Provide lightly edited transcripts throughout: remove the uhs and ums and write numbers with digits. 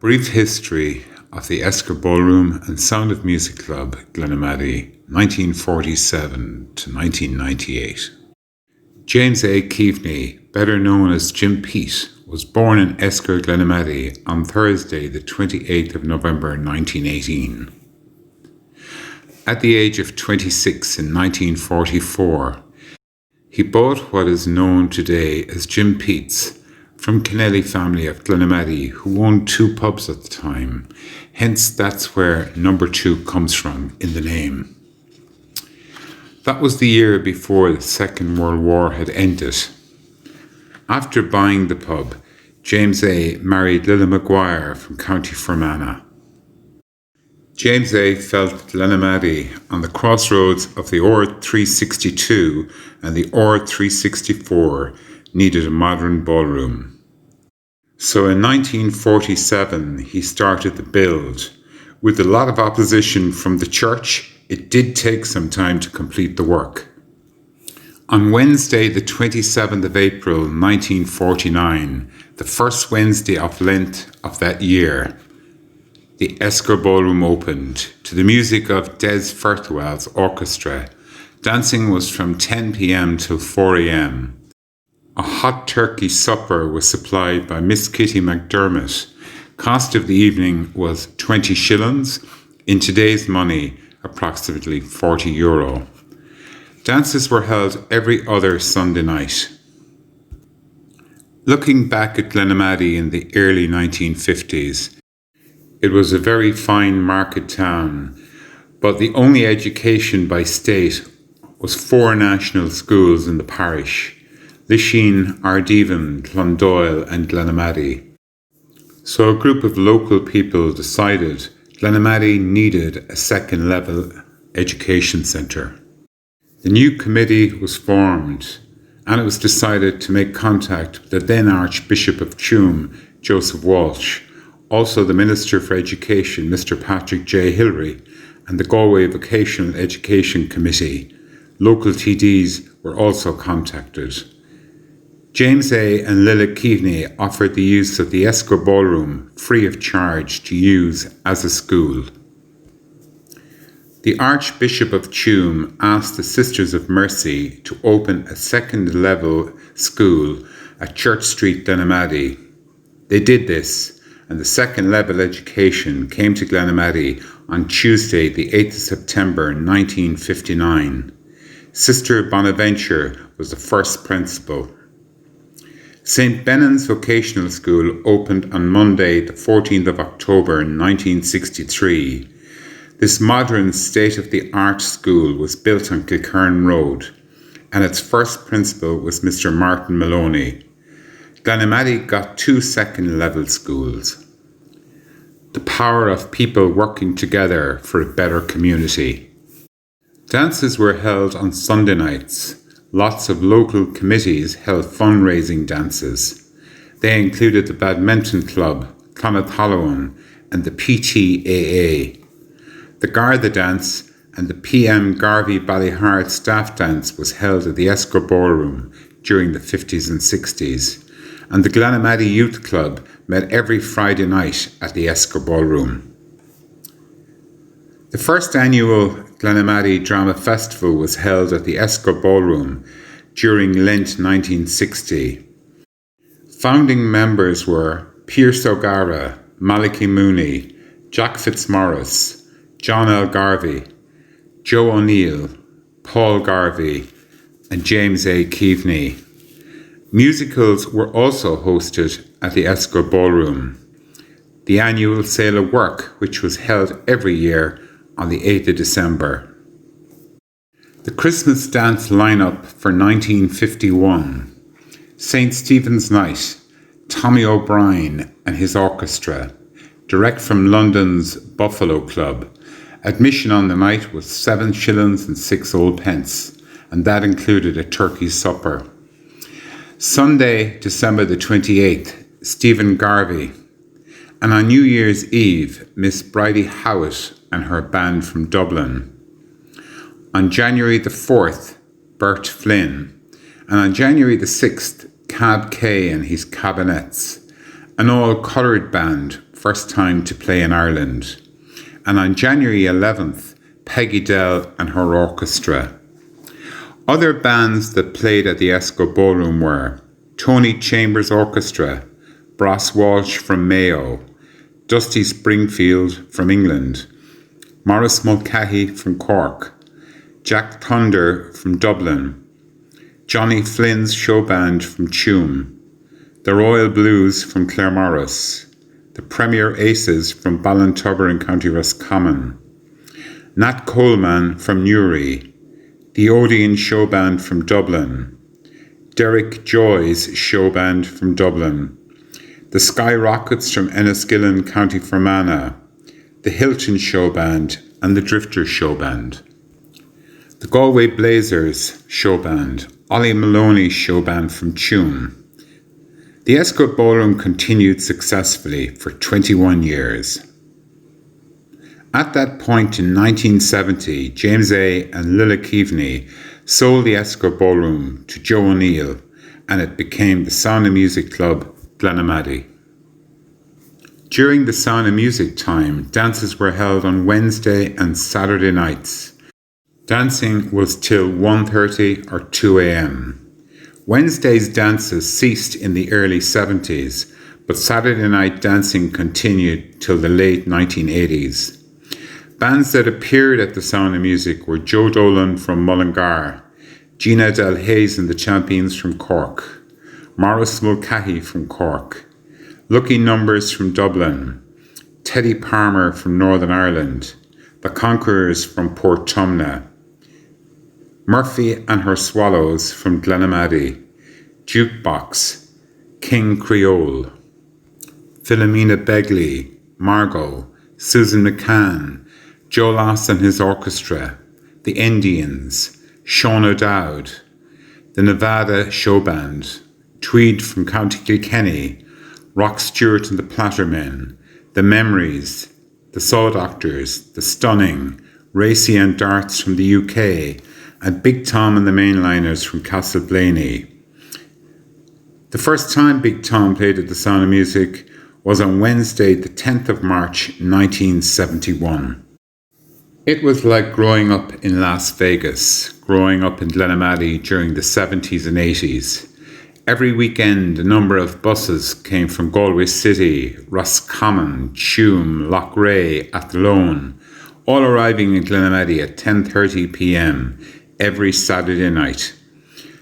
Brief history of the Esker Ballroom and Sound of Music Club, Glenamaddy, 1947 to 1998. James A. Keaveney, better known as Jim Pete, was born in Esker, Glenamaddy on Thursday, the 28th of November 1918. At the age of 26 in 1944, he bought what is known today as Jim Pete's from Keaveney family of Glenamaddy, who owned two pubs at the time. Hence, that's where number 2 comes from in the name. That was the year before the Second World War had ended. After buying the pub, James A. married Lila Maguire from County Fermanagh. James A. felt that Glenamaddy, on the crossroads of the Ord 362 and the Ord 364, needed a modern ballroom. So in 1947, he started the build. With a lot of opposition from the church, it did take some time to complete the work. On Wednesday, the 27th of April, 1949, the first Wednesday of Lent of that year, the Esker Ballroom opened to the music of Des Fertual's orchestra. Dancing was from 10 p.m. till 4 a.m. A hot turkey supper was supplied by Miss Kitty McDermott. Cost of the evening was 20 shillings, in today's money approximately €40. Dances were held every other Sunday night. Looking back at Glenamaddy in the early 1950s, it was a very fine market town, but the only education by state was 4 national schools in the parish: Lisheen, Ardevin, Clondoyle and Glenamaddy. So a group of local people decided Glenamaddy needed a second level education centre. The new committee was formed and it was decided to make contact with the then Archbishop of Tuam, Joseph Walsh, also the Minister for Education, Mr. Patrick J. Hillary, and the Galway Vocational Education Committee. Local TDs were also contacted. James A. and Lila Keaveney offered the use of the Esker Ballroom free of charge to use as a school. The Archbishop of Tuam asked the Sisters of Mercy to open a second level school at Church Street, Glenamaddy. They did this, and the second level education came to Glenamaddy on Tuesday, the 8th of September 1959. Sister Bonaventure was the first principal. St. Benan's Vocational School opened on Monday, the 14th of October 1963. This modern state-of-the-art school was built on Kilkern Road, and its first principal was Mr. Martin Maloney. Glenamaddy got 2 second-level schools. The power of people working together for a better community. Dances were held on Sunday nights. Lots of local committees held fundraising dances. They included the Badminton Club, Clonathallowan, and the PTAA. The Garda Dance and the PM Garvey Ballyhard Staff Dance was held at the Esker Ballroom during the 50s and 60s, and the Glenamaddy Youth Club met every Friday night at the Esker Ballroom. The first annual Glenamaddy Drama Festival was held at the Esker Ballroom during Lent 1960. Founding members were Pierce O'Gara, Malachy Mooney, Jack Fitzmaurice, John L. Garvey, Joe O'Neill, Paul Garvey, and James A. Keaveney. Musicals were also hosted at the Esker Ballroom. The annual Sale of Work, which was held every year on the 8th of December. The Christmas dance lineup for 1951. St. Stephen's Night, Tommy O'Brien and his orchestra, direct from London's Buffalo Club. Admission on the night was 7 shillings and 6 old pence, and that included a turkey supper. Sunday, December the 28th, Stephen Garvey. And on New Year's Eve, Miss Bridie Howitt and her band from Dublin. On January the 4th, Bert Flynn. And on January the 6th, Cab Kay and his Cabinets. An all-coloured band first time to play in Ireland. And on January 11th, Peggy Dell and her orchestra. Other bands that played at the Esker Ballroom were Tony Chambers Orchestra, Brass Walsh from Mayo, Dusty Springfield from England, Maurice Mulcahy from Cork, Jack Thunder from Dublin, Johnny Flynn's show band from Tuam, the Royal Blues from Claremorris, the Premier Aces from Ballintubber in County Roscommon, Nat Coleman from Newry, the Odeon show band from Dublin, Derek Joy's show band from Dublin, the Skyrockets from Enniskillen, County Fermanagh, the Hilton show band and the Drifter show band, the Galway Blazers show band, Ollie Maloney's show band from Tuam. The Esker Ballroom continued successfully for 21 years. At that point in 1970, James A. and Lilla Keaveney sold the Esker Ballroom to Joe O'Neill, and it became the Sound of Music Club, Glenamaddy. During the Sound of Music time, dances were held on Wednesday and Saturday nights. Dancing was till 1:30 or 2 a.m. Wednesday's dances ceased in the early 70s, but Saturday night dancing continued till the late 1980s. Bands that appeared at the Sound of Music were Joe Dolan from Mullingar, Gina Del Hayes and the Champions from Cork, Maurice Mulcahy from Cork, Lucky Numbers from Dublin, Teddy Palmer from Northern Ireland, the Conquerors from Portumna, Murphy and Her Swallows from Glenamaddy, Jukebox, King Creole, Philomena Begley, Margot, Susan McCann, Joe Loss and his orchestra, the Indians, Sean O'Dowd, the Nevada Show Band, Tweed from County Kilkenny, Rock Stewart and the Plattermen, the Memories, the Saw Doctors, the Stunning, Racy and Darts from the UK, and Big Tom and the Mainliners from Castleblaney. The first time Big Tom played at the Sound of Music was on Wednesday, the 10th of March, 1971. It was like growing up in Las Vegas, growing up in Glenamaddy during the 70s and 80s. Every weekend, a number of buses came from Galway City, Roscommon, Tuam, Loughrea, Athlone, all arriving in Glenamaddy at 10:30 p.m. every Saturday night.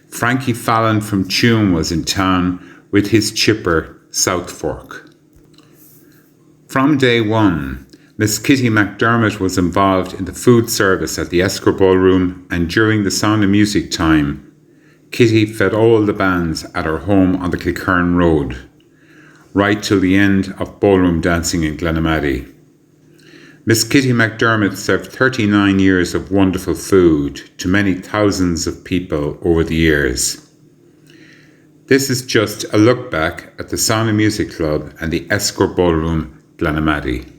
Frankie Fallon from Tuam was in town with his chipper, South Fork. From day one, Miss Kitty McDermott was involved in the food service at the Esker Ballroom, and during the Sound of Music time, Kitty fed all the bands at her home on the Kilkern Road, right till the end of ballroom dancing in Glenamaddy. Miss Kitty McDermott served 39 years of wonderful food to many thousands of people over the years. This is just a look back at the Sound of Music Club and the Esker Ballroom, Glenamaddy.